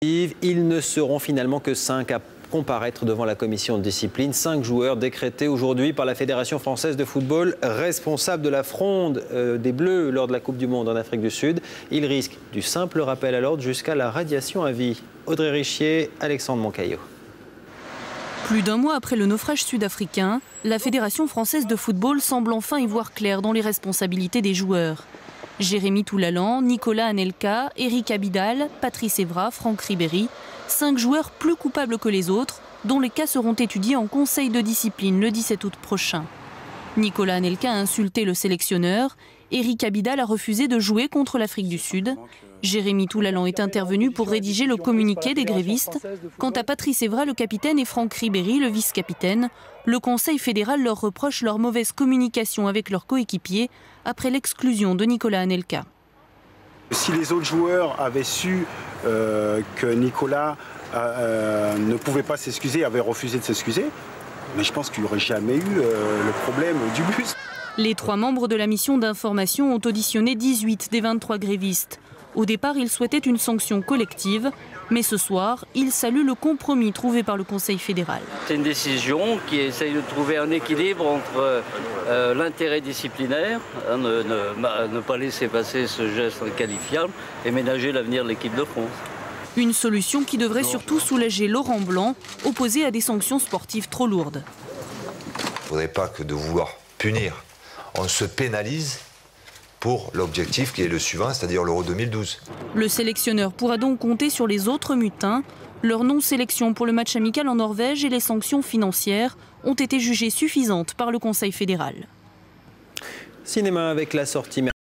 Ils ne seront finalement que 5 à comparaître devant la commission de discipline. 5 joueurs décrétés aujourd'hui par la Fédération française de football responsables de la fronde des Bleus lors de la Coupe du Monde en Afrique du Sud. Ils risquent du simple rappel à l'ordre jusqu'à la radiation à vie. Audrey Richier, Alexandre Moncaillot. Plus d'un mois après le naufrage sud-africain, la Fédération française de football semble enfin y voir clair dans les responsabilités des joueurs. Jérémy Toulalan, Nicolas Anelka, Eric Abidal, Patrice Evra, Franck Ribéry, 5 joueurs plus coupables que les autres, dont les cas seront étudiés en conseil de discipline le 17 août prochain. Nicolas Anelka a insulté le sélectionneur, Eric Abidal a refusé de jouer contre l'Afrique du Sud. Jérémy Toulalan est intervenu pour rédiger le communiqué des grévistes. Quant à Patrice Evra, le capitaine, et Franck Ribéry, le vice-capitaine, le Conseil fédéral leur reproche leur mauvaise communication avec leurs coéquipiers après l'exclusion de Nicolas Anelka. Si les autres joueurs avaient su que Nicolas ne pouvait pas s'excuser, avait refusé de s'excuser, mais je pense qu'il n'y aurait jamais eu le problème du bus. Les 3 membres de la mission d'information ont auditionné 18 des 23 grévistes. Au départ, ils souhaitaient une sanction collective, mais ce soir, ils saluent le compromis trouvé par le Conseil fédéral. C'est une décision qui essaye de trouver un équilibre entre l'intérêt disciplinaire, ne pas laisser passer ce geste inqualifiable, et ménager l'avenir de l'équipe de France. Une solution qui devrait surtout soulager Laurent Blanc, opposé à des sanctions sportives trop lourdes. Il ne faudrait pas que de vouloir punir, on se pénalise pour l'objectif qui est le suivant, c'est-à-dire l'Euro 2012. Le sélectionneur pourra donc compter sur les autres mutins. Leur non-sélection pour le match amical en Norvège et les sanctions financières ont été jugées suffisantes par le Conseil fédéral. Cinéma avec la sortie